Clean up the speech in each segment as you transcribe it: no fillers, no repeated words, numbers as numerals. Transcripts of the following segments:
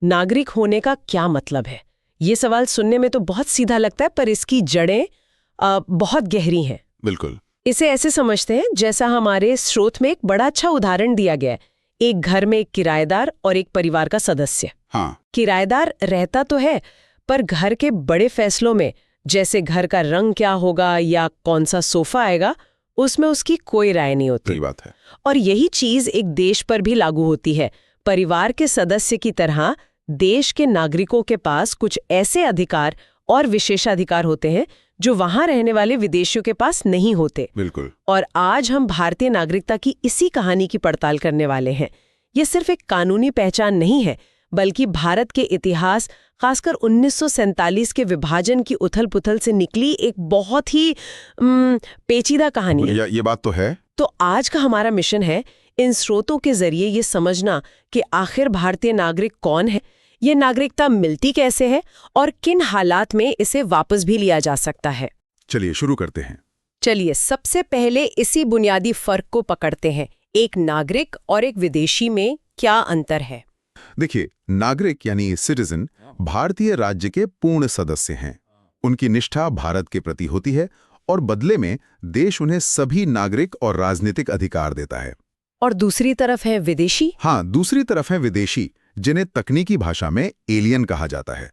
नागरिक होने का क्या मतलब है? ये सवाल सुनने में तो बहुत सीधा लगता है, पर इसकी जड़ें बहुत गहरी हैं। बिल्कुल। इसे ऐसे समझते हैं जैसा हमारे स्रोत में एक बड़ा अच्छा उदाहरण दिया गया है। एक घर में एक किराएदार और एक परिवार का सदस्य। हाँ। किराएदार रहता तो है, पर घर के बड़े फैसलों में, जैसे घर का रंग क्या होगा या कौन सा सोफा आएगा, उसमें उसकी कोई राय नहीं होती। सही बात है। और यही चीज एक देश पर भी लागू होती है। परिवार के सदस्य की तरह देश के नागरिकों के पास कुछ ऐसे अधिकार और विशेषाधिकार होते हैं जो वहां रहने वाले विदेशियों के पास नहीं होते। बिल्कुल। और आज हम भारतीय नागरिकता की इसी कहानी की पड़ताल करने वाले हैं। ये सिर्फ एक कानूनी पहचान नहीं है, बल्कि भारत के इतिहास, खासकर 1947 के विभाजन की उथल-पुथल से निकली एक बहुत ही पेचीदा कहानी है। ये बात तो है। तो आज का हमारा मिशन है इन स्रोतों के जरिए ये समझना कि आखिर भारतीय नागरिक कौन है, ये नागरिकता मिलती कैसे है और किन हालात में इसे वापस भी लिया जा सकता है। चलिए शुरू करते हैं। चलिए सबसे पहले इसी बुनियादी फर्क को पकड़ते हैं। एक नागरिक और एक विदेशी में क्या अंतर है? देखिए, नागरिक यानी सिटीजन भारतीय राज्य के पूर्ण सदस्य हैं। उनकी निष्ठा भारत के प्रति होती है और बदले में देश उन्हें सभी नागरिक और राजनीतिक अधिकार देता है। और दूसरी तरफ है विदेशी? हाँ, दूसरी तरफ है विदेशी, जिन्हें तकनीकी भाषा में एलियन कहा जाता है।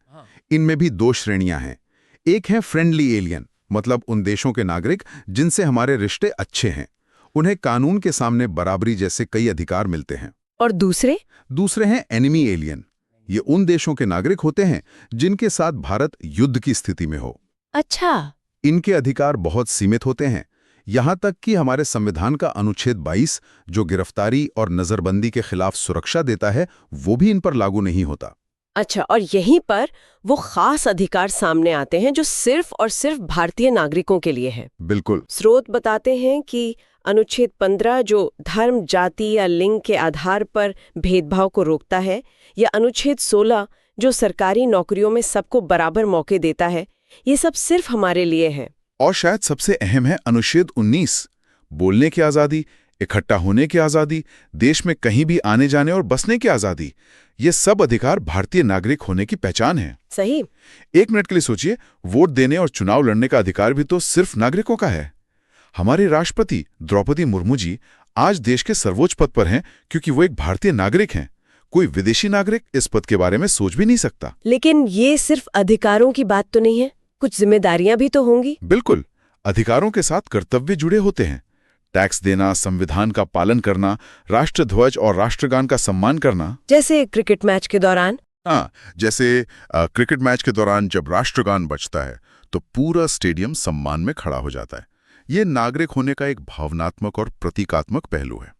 इनमें भी दो श्रेणियां हैं। एक है फ्रेंडली एलियन, मतलब उन देशों के नागरिक जिनसे हमारे रिश्ते अच्छे हैं। उन्हें कानून के सामने बराबरी जैसे कई अधिकार मिलते हैं। और दूसरे हैं एनिमी एलियन। ये उन देशों के नागरिक होते हैं जिनके साथ भारत युद्ध की स्थिति में हो। अच्छा। इनके अधिकार बहुत सीमित होते हैं, यहां तक कि हमारे संविधान का अनुच्छेद 22 जो गिरफ्तारी और नजरबंदी के खिलाफ सुरक्षा देता है, वो भी इन पर लागू नहीं होता। अच्छा, और यहीं पर वो खास अधिकार सामने आते हैं जो सिर्फ और सिर्फ भारतीय नागरिकों के लिए है। बिल्कुल। स्रोत बताते हैं कि अनुच्छेद 15 जो धर्म, जाति या लिंग के आधार पर भेदभाव को रोकता है, या अनुच्छेद 16 जो सरकारी नौकरियों में सबको बराबर मौके देता है, ये सब सिर्फ हमारे लिए है। और शायद सबसे अहम है अनुच्छेद 19, बोलने की आज़ादी, इकट्ठा होने की आज़ादी, देश में कहीं भी आने जाने और बसने की आज़ादी। ये सब अधिकार भारतीय नागरिक होने की पहचान है। सही। एक मिनट के लिए सोचिए, वोट देने और चुनाव लड़ने का अधिकार भी तो सिर्फ नागरिकों का है। हमारे राष्ट्रपति द्रौपदी मुर्मू जी आज देश के सर्वोच्च पद पर हैं क्योंकि वो एक भारतीय नागरिक हैं। कोई विदेशी नागरिक इस पद के बारे में सोच भी नहीं सकता। लेकिन ये सिर्फ अधिकारों की बात तो नहीं है, कुछ जिम्मेदारियां भी तो होंगी। बिल्कुल, अधिकारों के साथ कर्तव्य जुड़े होते हैं। टैक्स देना, संविधान का पालन करना, राष्ट्रध्वज और राष्ट्रगान का सम्मान करना। जैसे क्रिकेट मैच के दौरान? हाँ, जैसे क्रिकेट मैच के दौरान जब राष्ट्रगान बजता है तो पूरा स्टेडियम सम्मान में खड़ा हो जाता है। ये नागरिक होने का एक भावनात्मक और प्रतीकात्मक पहलू है।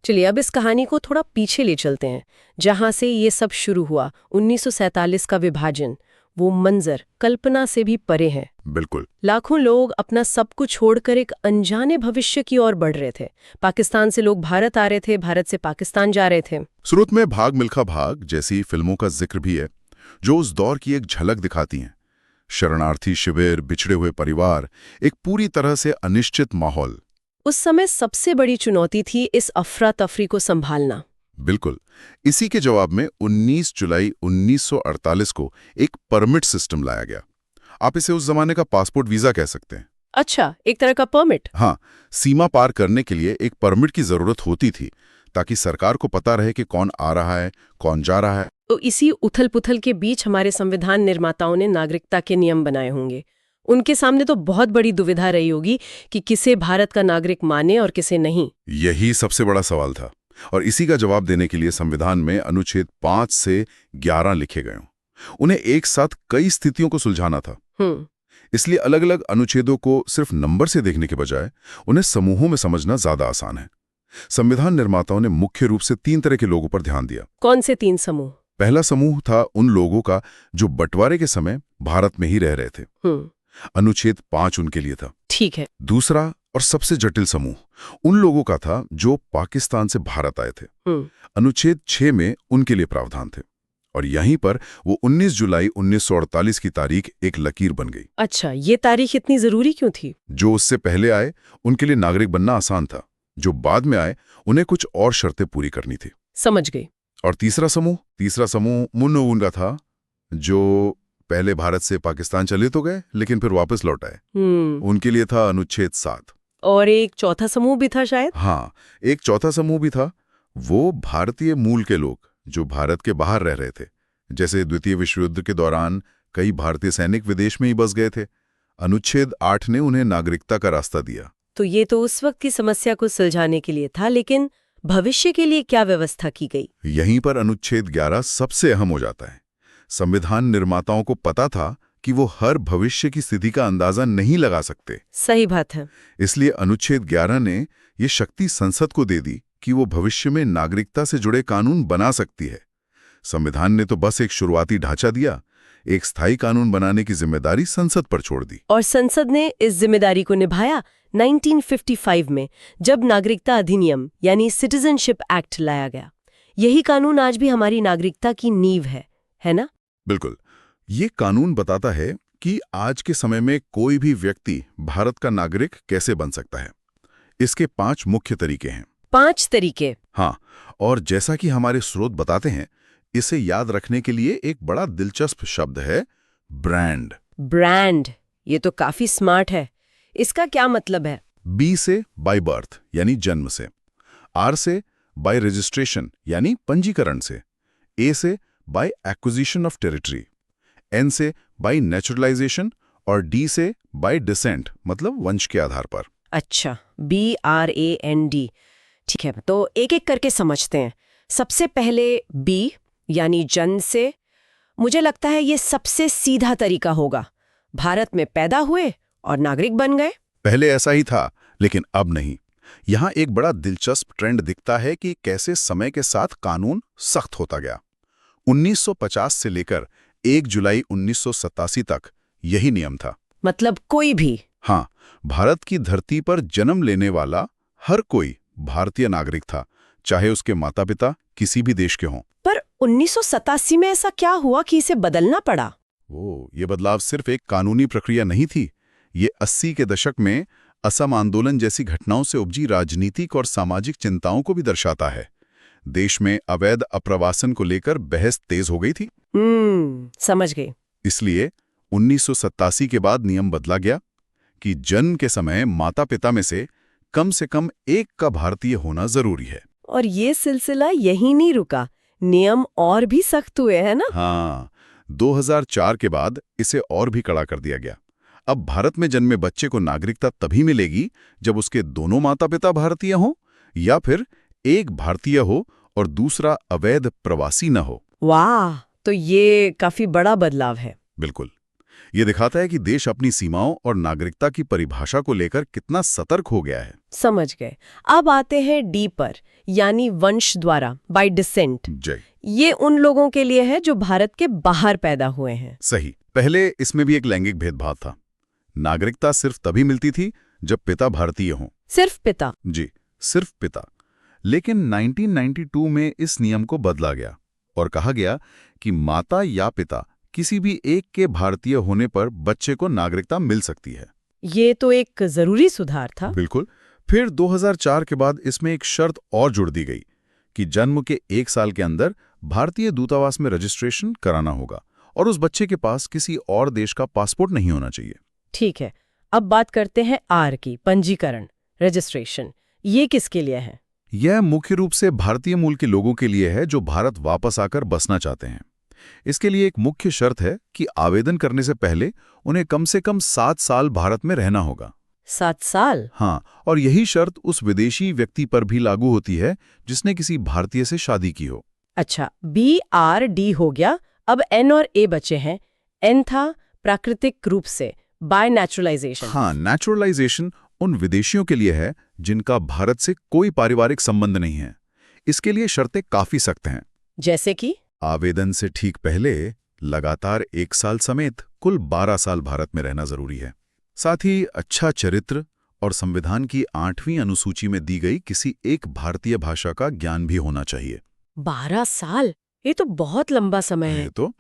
चलिए अब इस कहानी को थोड़ा पीछे ले चलते हैं, जहां से ये सब शुरू हुआ। 1947 का विभाजन, वो मंजर कल्पना से भी परे है। बिल्कुल। लाखों लोग अपना सब कुछ छोड़कर एक अनजाने भविष्य की ओर बढ़ रहे थे। पाकिस्तान से लोग भारत आ रहे थे, भारत से पाकिस्तान जा रहे थे। शुरू में भाग मिल्खा भाग जैसी फिल्मों का जिक्र भी है, जो उस दौर की एक झलक दिखाती हैं। शरणार्थी शिविर, बिछड़े हुए परिवार, एक पूरी तरह से अनिश्चित माहौल। उस समय सबसे बड़ी चुनौती थी इस अफरा तफरी को संभालना। बिल्कुल। इसी के जवाब में 19 जुलाई 1948 को एक परमिट सिस्टम लाया गया। आप इसे उस जमाने का पासपोर्ट वीजा कह सकते हैं। अच्छा, एक तरह का परमिट। हाँ, सीमा पार करने के लिए एक परमिट की जरूरत होती थी ताकि सरकार को पता रहे कि कौन आ रहा है, कौन जा रहा है। तो इसी उथल-पुथल के बीच हमारे संविधान निर्माताओं ने नागरिकता के नियम बनाए होंगे। उनके सामने तो बहुत बड़ी दुविधा रही होगी कि किसे भारत का नागरिक माने और किसे नहीं। यही सबसे बड़ा सवाल था, और इसी का जवाब देने के लिए संविधान में अनुच्छेद 5 से 11 लिखे गए। उन्हें एक साथ कई स्थितियों को सुलझाना था। इसलिए अलग अलग अनुच्छेदों को सिर्फ नंबर से देखने के बजाय उन्हें समूहों में समझना ज्यादा आसान है। संविधान निर्माताओं ने मुख्य रूप से 3 तरह के लोगों पर ध्यान दिया। कौन से 3 समूह? पहला समूह था उन लोगों का जो बंटवारे के समय भारत में ही रह रहे थे। अनुच्छेद 5 उनके लिए था। ठीक है। दूसरा और सबसे जटिल समूह उन लोगों का था जो पाकिस्तान से भारत आए थे। अनुच्छेद 6 में उनके लिए प्रावधान थे, और यहीं पर वो 19 जुलाई 1948 की तारीख एक लकीर बन गई। अच्छा, ये तारीख इतनी जरूरी क्यों थी? जो उससे पहले आए उनके लिए नागरिक बनना आसान था, जो बाद में आए उन्हें कुछ और शर्तें पूरी करनी थी। समझ गई। और तीसरा समूह मुन्नोवुन का था, जो पहले भारत से पाकिस्तान चले तो गए लेकिन फिर वापस लौट आए। उनके लिए था अनुच्छेद 7। और एक चौथा समूह भी था शायद। हाँ, एक चौथा समूह भी था, वो भारतीय मूल के लोग जो भारत के बाहर रह रहे थे। जैसे द्वितीय विश्व युद्ध के दौरान कई भारतीय सैनिक विदेश में ही बस गए थे। अनुच्छेद 8 ने उन्हें नागरिकता का रास्ता दिया। तो ये तो उस वक्त की समस्या को सुलझाने के लिए था, लेकिन भविष्य के लिए क्या व्यवस्था की गई? यहीं पर अनुच्छेद 11 सबसे अहम हो जाता है। संविधान निर्माताओं को पता था कि वो हर भविष्य की स्थिति का अंदाजा नहीं लगा सकते। सही बात है। इसलिए अनुच्छेद 11 ने ये शक्ति संसद को दे दी कि वो भविष्य में नागरिकता से जुड़े कानून बना सकती है। संविधान ने तो बस एक शुरुआती ढांचा दिया, एक स्थायी कानून बनाने की जिम्मेदारी संसद पर छोड़ दी। और संसद ने इस जिम्मेदारी को निभाया 1955 में, जब नागरिकता अधिनियम यानी सिटीजनशिप एक्ट लाया गया। यही कानून आज भी हमारी नागरिकता की नींव है ना? बिल्कुल। ये कानून बताता है कि आज के समय में कोई भी व्यक्ति भारत का नागरिक कैसे बन सकता है। इसके 5 मुख्य तरीके हैं। 5 तरीके? हाँ, और जैसा कि हमारे स्रोत बताते हैं, इसे याद रखने के लिए एक बड़ा दिलचस्प शब्द है, ब्रांड। ब्रांड, ये तो काफी स्मार्ट है। इसका क्या मतलब है? बी से बाय बर्थ यानी जन्म से, आर से बाय रजिस्ट्रेशन यानी पंजीकरण से, ए से by acquisition of territory, N से बाय नेचुरलाइजेशन और डी से बाय डिसेंट मतलब वंश के आधार पर। अच्छा, BRAND। ठीक है, तो एक एक करके समझते हैं। सबसे पहले बी यानी जन्म से। मुझे लगता है ये सबसे सीधा तरीका होगा। भारत में पैदा हुए और नागरिक बन गए। पहले ऐसा ही था, लेकिन अब नहीं। यहाँ एक बड़ा दिलचस्प ट्रेंड दिखता है कि कैसे समय के साथ कानून सख्त होता गया। 1950 से लेकर 1 जुलाई 1987 तक यही नियम था। मतलब कोई भी? हाँ, भारत की धरती पर जन्म लेने वाला हर कोई भारतीय नागरिक था, चाहे उसके माता पिता किसी भी देश के हों। पर 1987 में ऐसा क्या हुआ कि इसे बदलना पड़ा? ये बदलाव सिर्फ एक कानूनी प्रक्रिया नहीं थी। ये 80 के दशक में असम आंदोलन जैसी घटनाओं से उपजी राजनीतिक और सामाजिक चिंताओं को भी दर्शाता है। देश में अवैध अप्रवासन को लेकर बहस तेज हो गई थी। समझ गई। इसलिए 1987 के बाद नियम बदला गया कि जन्म के समय माता पिता में से कम एक का भारतीय होना जरूरी है। और ये सिलसिला यही नहीं रुका, नियम और भी सख्त हुए, है ना? हाँ, 2004 के बाद इसे और भी कड़ा कर दिया गया। अब भारत में जन्मे बच्चे को नागरिकता तभी मिलेगी जब उसके दोनों माता पिता भारतीय हों, या फिर एक भारतीय हो और दूसरा अवैध प्रवासी न हो। वाह, तो ये काफी बड़ा बदलाव है। बिल्कुल। ये दिखाता है कि देश अपनी सीमाओं और नागरिकता की परिभाषा को लेकर कितना सतर्क हो गया है। समझ गए। अब आते हैं डी पर, यानी वंश द्वारा, बाय डिसेंट। जय। ये उन लोगों के लिए है जो भारत के बाहर पैदा हुए हैं। सही। पहले इसमें भी एक लैंगिक भेदभाव था। नागरिकता सिर्फ तभी मिलती थी जब पिता भारतीय हों। सिर्फ पिता? जी, सिर्फ पिता। लेकिन 1992 में इस नियम को बदला गया और कहा गया कि माता या पिता किसी भी एक के भारतीय होने पर बच्चे को नागरिकता मिल सकती है। ये तो एक जरूरी सुधार था। बिल्कुल। फिर 2004 के बाद इसमें एक शर्त और जुड़ दी गई कि जन्म के 1 साल के अंदर भारतीय दूतावास में रजिस्ट्रेशन कराना होगा और उस बच्चे के पास किसी और देश का पासपोर्ट नहीं होना चाहिए। ठीक है, अब बात करते हैं आर की, पंजीकरण, रजिस्ट्रेशन। ये किसके लिए है? यह मुख्य रूप से भारतीय मूल के लोगों के लिए है जो भारत वापस आकर बसना चाहते हैं। इसके लिए एक मुख्य शर्त है कि आवेदन करने से पहले उन्हें कम से कम 7 साल भारत में रहना होगा। 7 साल? हाँ, और यही शर्त उस विदेशी व्यक्ति पर भी लागू होती है जिसने किसी भारतीय से शादी की हो। अच्छा, BRD हो गया। अब N और A बचे हैं। N था प्राकृतिक रूप से, बाय नेचुरलाइजेशन। हाँ, नेचुरलाइजेशन उन विदेशियों के लिए है जिनका भारत से कोई पारिवारिक संबंध नहीं है। इसके लिए शर्तें काफी सख्त हैं। जैसे कि आवेदन से ठीक पहले लगातार 1 साल समेत कुल 12 साल भारत में रहना जरूरी है। साथ ही अच्छा चरित्र और संविधान की 8वीं अनुसूची में दी गई किसी एक भारतीय भाषा का ज्ञान भी होना चाहिए। 12 साल? ये तो बहुत लंबा समय है। तो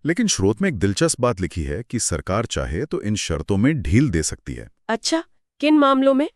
लेकिन स्रोत में एक दिलचस्प बात लिखी है कि सरकार चाहे तो इन शर्तों में ढील दे सकती है। अच्छा, किन मामलों में?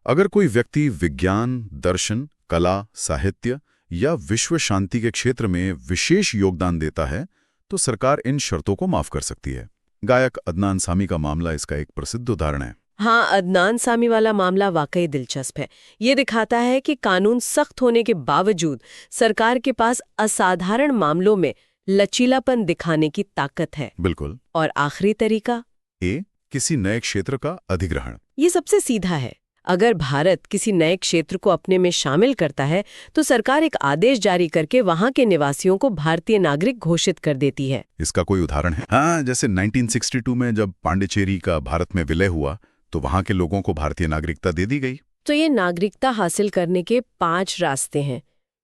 अगर कोई व्यक्ति विज्ञान, दर्शन, कला, साहित्य या विश्व शांति के क्षेत्र में विशेष योगदान देता है तो सरकार इन शर्तों को माफ कर सकती है। गायक अदनान सामी का मामला इसका एक प्रसिद्ध उदाहरण है। हाँ, अदनान सामी वाला मामला वाकई दिलचस्प है। ये दिखाता है कि कानून सख्त होने के बावजूद सरकार के पास असाधारण मामलों में लचीलापन दिखाने की ताकत है। बिल्कुल। और आखिरी तरीका किसी नए क्षेत्र का अधिग्रहण। ये सबसे सीधा है। अगर भारत किसी नए क्षेत्र को अपने में शामिल करता है तो सरकार एक आदेश जारी करके वहां के निवासियों को भारतीय नागरिक घोषित कर देती है। इसका कोई उदाहरण है? हाँ, जैसे 1962 में जब पांडिचेरी का भारत में विलय हुआ तो वहां के लोगों को भारतीय नागरिकता दे दी गई। तो ये नागरिकता हासिल करने के 5 रास्ते हैं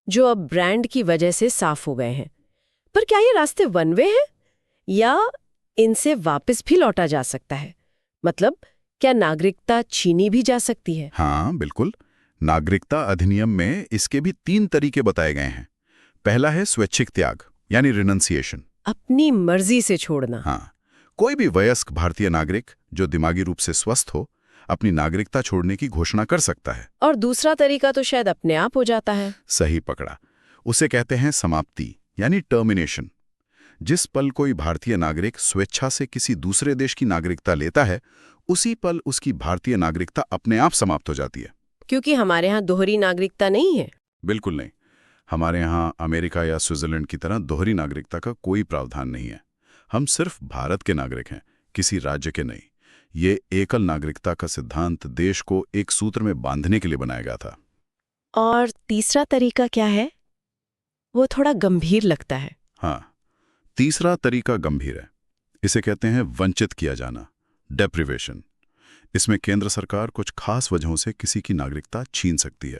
जो अब ब्रांड की वजह से साफ हो गए हैं। पर क्या ये रास्ते वन वे हैं या इनसे वापस भी लौटा जा सकता है? मतलब क्या नागरिकता छीनी भी जा सकती है? हाँ बिल्कुल। नागरिकता अधिनियम में इसके भी 3 तरीके बताए गए हैं। पहला है स्वैच्छिक त्याग यानी रिनंसिएशन, अपनी मर्जी से छोड़ना। हाँ, कोई भी वयस्क भारतीय नागरिक जो दिमागी रूप से स्वस्थ हो अपनी नागरिकता छोड़ने की घोषणा कर सकता है। और दूसरा तरीका तो शायद अपने आप हो जाता है। सही पकड़ा। उसे कहते हैं समाप्ति यानी टर्मिनेशन। जिस पल कोई भारतीय नागरिक स्वेच्छा से किसी दूसरे देश की नागरिकता लेता है उसी पल उसकी भारतीय नागरिकता अपने आप समाप्त हो जाती है। क्योंकि हमारे यहाँ दोहरी नागरिकता नहीं है। बिल्कुल नहीं। हमारे यहाँ अमेरिका या स्विट्जरलैंड की तरह दोहरी नागरिकता का कोई प्रावधान नहीं है। हम सिर्फ भारत के नागरिक हैं, किसी राज्य के नहीं। ये एकल नागरिकता का सिद्धांत देश को एक सूत्र में बांधने के लिए बनाया गया था। और तीसरा तरीका क्या है? वो थोड़ा गंभीर लगता है। हाँ, तीसरा तरीका गंभीर है। इसे कहते हैं वंचित किया जाना, डेप्रिवेशन। इसमें केंद्र सरकार कुछ खास वजहों से किसी की नागरिकता छीन सकती है।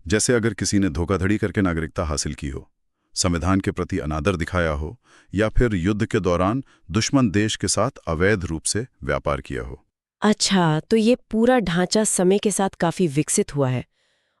जैसे अगर किसी ने धोखाधड़ी करके नागरिकता हासिल की हो, संविधान के प्रति अनादर दिखाया हो या फिर युद्ध के दौरान दुश्मन देश के साथ अवैध रूप से व्यापार किया हो। अच्छा, तो ये पूरा ढांचा समय के साथ काफी विकसित हुआ है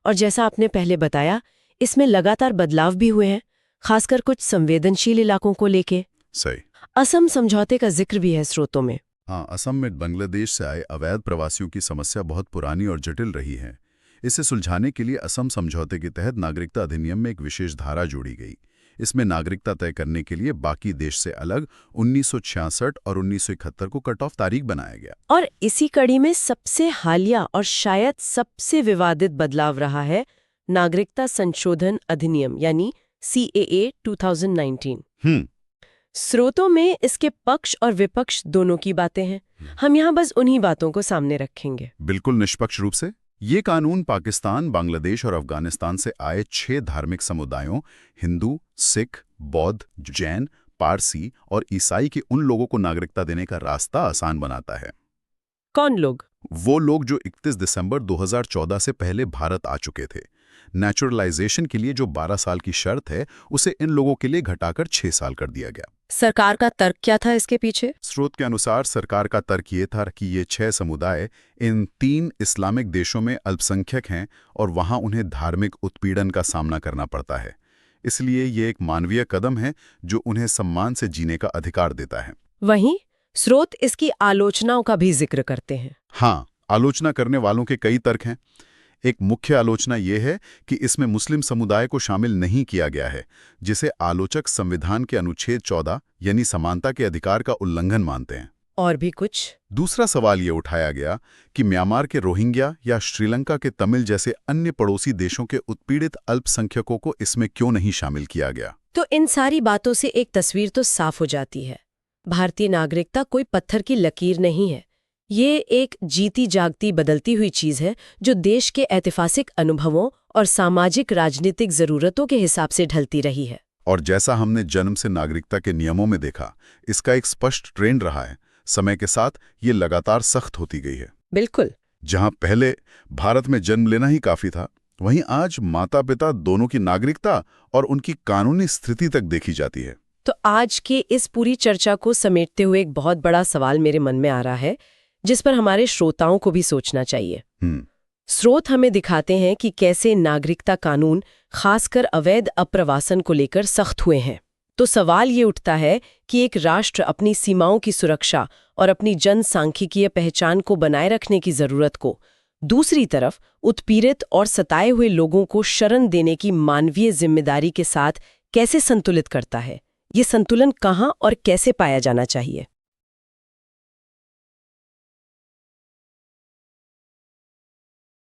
और जैसा आपने पहले बताया इसमें लगातार बदलाव भी हुए हैं, खासकर कुछ संवेदनशील इलाकों को लेके। सही। असम समझौते का जिक्र भी है स्रोतों में। हाँ, असम में बांग्लादेश से आए अवैध प्रवासियों की समस्या बहुत पुरानी और जटिल रही है। इसे सुलझाने के लिए असम समझौते के तहत नागरिकता अधिनियम में एक विशेष धारा जोड़ी गई। इसमें नागरिकता तय करने के लिए बाकी देश से अलग 1966 और 1971 को कट ऑफ तारीख बनाया गया। और इसी कड़ी में सबसे हालिया और शायद सबसे विवादित बदलाव रहा है नागरिकता संशोधन अधिनियम यानी CAA 2019। स्रोतों में इसके पक्ष और विपक्ष दोनों की बातें हैं। हम यहाँ बस उन्हीं बातों को सामने रखेंगे। बिल्कुल निष्पक्ष रूप से। ये कानून पाकिस्तान, बांग्लादेश और अफगानिस्तान से आए 6 धार्मिक समुदायों हिंदू, सिख, बौद्ध, जैन, पारसी और ईसाई के उन लोगों को नागरिकता देने का रास्ता आसान बनाता है। कौन लोग? वो लोग जो 31 दिसंबर 2014 से पहले भारत आ चुके थे। नेचुरलाइजेशन के लिए जो 12 साल की शर्त है उसे इन लोगों के लिए घटाकर 6 साल कर दिया गया। सरकार का तर्क क्या था इसके पीछे? स्रोत के अनुसार सरकार का तर्क ये था कि ये 6 समुदाय इन 3 इस्लामिक देशों में अल्पसंख्यक हैं और वहां उन्हें धार्मिक उत्पीड़न का सामना करना पड़ता है। इसलिए ये एक मानवीय कदम है जो उन्हें सम्मान से जीने का अधिकार देता है। वहीं स्रोत इसकी आलोचनाओं का भी जिक्र करते हैं। हाँ, आलोचना करने वालों के कई तर्क हैं। एक मुख्य आलोचना ये है कि इसमें मुस्लिम समुदाय को शामिल नहीं किया गया है, जिसे आलोचक संविधान के अनुच्छेद 14 यानी समानता के अधिकार का उल्लंघन मानते हैं। और भी कुछ? दूसरा सवाल ये उठाया गया कि म्यांमार के रोहिंग्या या श्रीलंका के तमिल जैसे अन्य पड़ोसी देशों के उत्पीड़ित अल्पसंख्यकों को इसमें क्यों नहीं शामिल किया गया। तो इन सारी बातों से एक तस्वीर तो साफ हो जाती है। भारतीय नागरिकता कोई पत्थर की लकीर नहीं है। ये एक जीती जागती बदलती हुई चीज है जो देश के ऐतिहासिक अनुभवों और सामाजिक राजनीतिक जरूरतों के हिसाब से ढलती रही है। और जैसा हमने जन्म से नागरिकता के नियमों में देखा, इसका एक स्पष्ट ट्रेंड रहा है। समय के साथ ये लगातार सख्त होती गई है। बिल्कुल। जहां पहले भारत में जन्म लेना ही काफी था, वहीं आज माता पिता दोनों की नागरिकता और उनकी कानूनी स्थिति तक देखी जाती है। तो आज के इस पूरी चर्चा को समेटते हुए एक बहुत बड़ा सवाल मेरे मन में आ रहा है, जिस पर हमारे श्रोताओं को भी सोचना चाहिए। स्रोत हमें दिखाते हैं कि कैसे नागरिकता कानून खासकर अवैध अप्रवासन को लेकर सख्त हुए हैं। तो सवाल ये उठता है कि एक राष्ट्र अपनी सीमाओं की सुरक्षा और अपनी जनसांख्यिकीय पहचान को बनाए रखने की जरूरत को दूसरी तरफ उत्पीड़ित और सताए हुए लोगों को शरण देने की मानवीय जिम्मेदारी के साथ कैसे संतुलित करता है? ये संतुलन कहाँ और कैसे पाया जाना चाहिए?